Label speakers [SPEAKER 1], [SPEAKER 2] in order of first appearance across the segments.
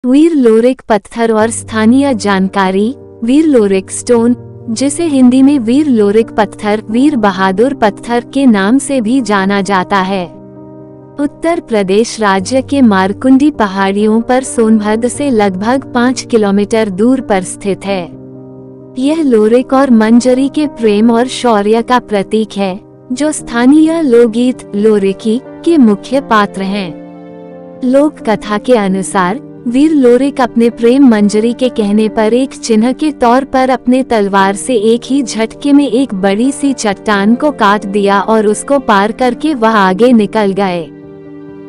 [SPEAKER 1] वीर लोरिक पत्थर और स्थानीय जानकारी। वीर लोरिक स्टोन, जिसे हिंदी में वीर लोरिक पत्थर, वीर बहादुर पत्थर के नाम से भी जाना जाता है, उत्तर प्रदेश राज्य के मारकुंडी पहाड़ियों पर सोनभद्र से लगभग 5 किलोमीटर दूर पर स्थित है। यह लोरिक और मंजरी के प्रेम और शौर्य का प्रतीक है, जो स्थानीय लोकगीत लोरिकी के मुख्य पात्र हैं। लोक कथा के अनुसार वीर लोरिक अपने प्रेम मंजरी के कहने पर एक चिन्ह के तौर पर अपने तलवार से एक ही झटके में एक बड़ी सी चट्टान को काट दिया और उसको पार करके वह आगे निकल गए।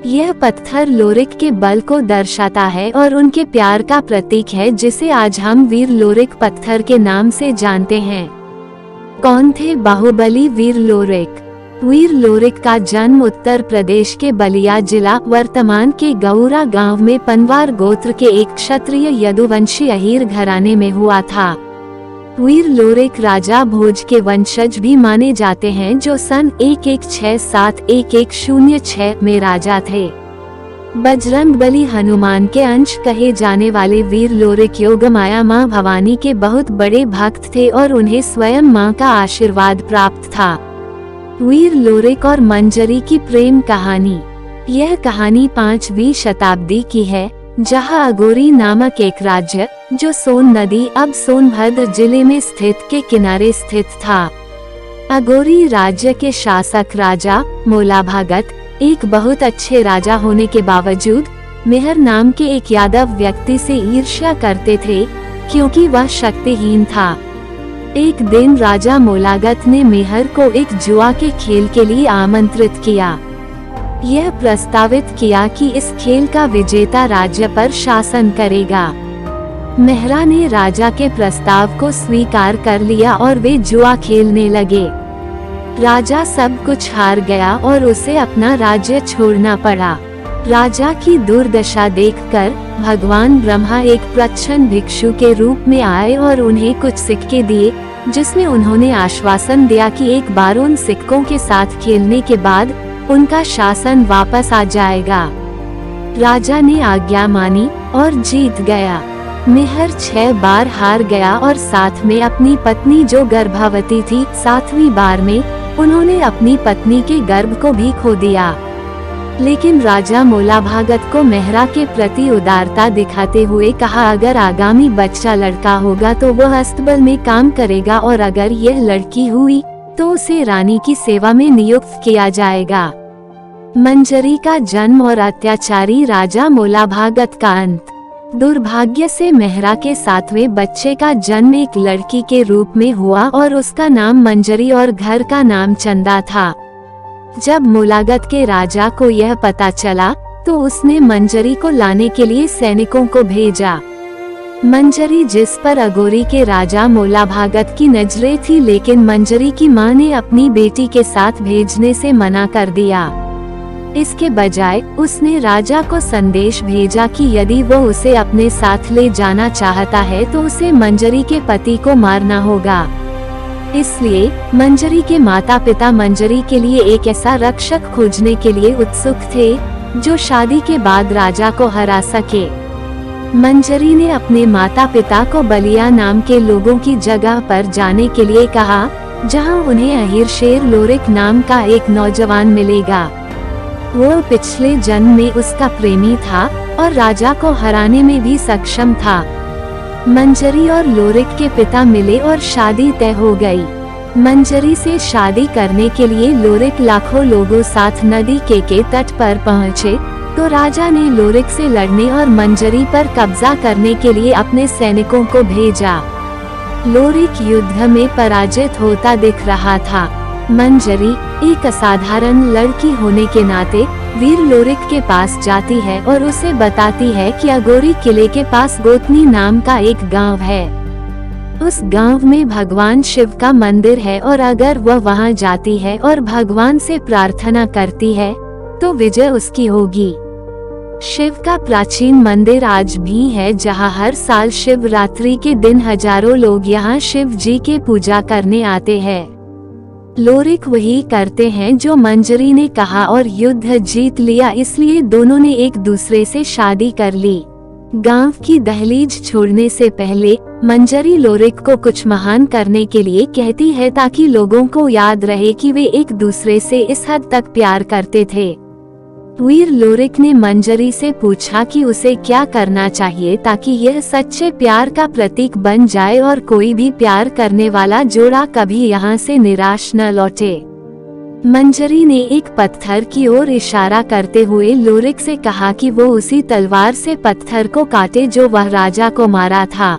[SPEAKER 1] यह पत्थर लोरिक के बल को दर्शाता है और उनके प्यार का प्रतीक है, जिसे आज हम वीर लोरिक पत्थर के नाम से जानते हैं। कौन थे बाहुबली वीर लोरिक? वीर लोरिक का जन्म उत्तर प्रदेश के बलिया जिला वर्तमान के गौरा गांव में पनवार गोत्र के एक क्षत्रिय यदुवंशी अहीर घराने में हुआ था। वीर लोरिक राजा भोज के वंशज भी माने जाते हैं, जो सन 1167-1106 में राजा थे। बजरंगबली हनुमान के अंश कहे जाने वाले वीर लोरिक योगमाया मां भवानी के बहुत बड़े भक्त थे और उन्हें स्वयं मां का आशीर्वाद प्राप्त था। वीर लोरिक और मंजरी की प्रेम कहानी। यह कहानी 5वीं शताब्दी की है, जहां अगोरी नामक एक राज्य, जो सोन नदी अब सोनभद्र जिले में स्थित के किनारे स्थित था। अगोरी राज्य के शासक राजा मोलाभागत एक बहुत अच्छे राजा होने के बावजूद मेहर नाम के एक यादव व्यक्ति से ईर्ष्या करते थे, क्योंकि वह शक्तिहीन था। एक दिन राजा मोलागत ने मेहर को एक जुआ के खेल के लिए आमंत्रित किया। यह प्रस्तावित किया कि इस खेल का विजेता राज्य पर शासन करेगा। मेहरा ने राजा के प्रस्ताव को स्वीकार कर लिया और वे जुआ खेलने लगे। राजा सब कुछ हार गया और उसे अपना राज्य छोड़ना पड़ा। राजा की दुर्दशा देखकर भगवान ब्रह्मा एक प्रच्छन्न भिक्षु के रूप में आए और उन्हें कुछ सिक्के दिए, जिसमें उन्होंने आश्वासन दिया कि एक बार उन सिक्कों के साथ खेलने के बाद उनका शासन वापस आ जाएगा। राजा ने आज्ञा मानी और जीत गया। मेहर 6 बार हार गया और साथ में अपनी पत्नी जो गर्भवती थी। 7वीं बार में उन्होंने अपनी पत्नी के गर्भ को भी खो दिया। लेकिन राजा मोलाभागत को मेहरा के प्रति उदारता दिखाते हुए कहा, अगर आगामी बच्चा लड़का होगा तो वह अस्तबल में काम करेगा और अगर यह लड़की हुई तो उसे रानी की सेवा में नियुक्त किया जाएगा। मंजरी का जन्म और अत्याचारी राजा मोलाभागत का अंत। दुर्भाग्य से मेहरा के 7वें बच्चे का जन्म एक लड़की के रूप में हुआ और उसका नाम मंजरी और घर का नाम चंदा था। जब मोलागत के राजा को यह पता चला तो उसने मंजरी को लाने के लिए सैनिकों को भेजा। मंजरी, जिस पर अगोरी के राजा मोलाभागत की नजरें थी, लेकिन मंजरी की मां ने अपनी बेटी के साथ भेजने से मना कर दिया। इसके बजाय उसने राजा को संदेश भेजा कि यदि वो उसे अपने साथ ले जाना चाहता है तो उसे मंजरी के पति को मारना होगा। इसलिए मंजरी के माता पिता मंजरी के लिए एक ऐसा रक्षक खोजने के लिए उत्सुक थे, जो शादी के बाद राजा को हरा सके। मंजरी ने अपने माता पिता को बलिया नाम के लोगों की जगह पर जाने के लिए कहा, जहां उन्हें अहीर शेर लोरिक नाम का एक नौजवान मिलेगा। वो पिछले जन्म में उसका प्रेमी था और राजा को हराने में भी सक्षम था। मंजरी और लोरिक के पिता मिले और शादी तय हो गई। मंजरी से शादी करने के लिए लोरिक लाखों लोगों साथ नदी के तट पर पहुँचे, तो राजा ने लोरिक से लड़ने और मंजरी पर कब्जा करने के लिए अपने सैनिकों को भेजा। लोरिक युद्ध में पराजित होता दिख रहा था। मंजरी एक असाधारण लड़की होने के नाते वीर लोरिक के पास जाती है और उसे बताती है कि अगोरी किले के पास गोतनी नाम का एक गांव है। उस गांव में भगवान शिव का मंदिर है और अगर वह वहां जाती है और भगवान से प्रार्थना करती है तो विजय उसकी होगी। शिव का प्राचीन मंदिर आज भी है, जहां हर साल शिवरात्रि के दिन हजारों लोग यहां शिव जी के पूजा करने आते हैं। लोरिक वही करते हैं जो मंजरी ने कहा और युद्ध जीत लिया, इसलिए दोनों ने एक दूसरे से शादी कर ली। गांव की दहलीज छोड़ने से पहले मंजरी लोरिक को कुछ महान करने के लिए कहती है ताकि लोगों को याद रहे कि वे एक दूसरे से इस हद तक प्यार करते थे। वीर लोरिक ने मंजरी से पूछा कि उसे क्या करना चाहिए ताकि यह सच्चे प्यार का प्रतीक बन जाए और कोई भी प्यार करने वाला जोड़ा कभी यहाँ से निराश न लौटे। मंजरी ने एक पत्थर की ओर इशारा करते हुए लोरिक से कहा कि वो उसी तलवार से पत्थर को काटे जो वह राजा को मारा था।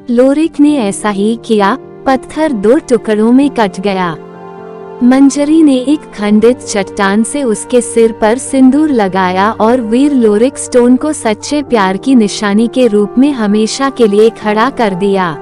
[SPEAKER 1] लोरिक ने ऐसा ही किया, पत्थर 2 टुकड़ों में कट गया। मंजरी ने एक खंडित चट्टान से उसके सिर पर सिंदूर लगाया और वीर लोरिक स्टोन को सच्चे प्यार की निशानी के रूप में हमेशा के लिए खड़ा कर दिया।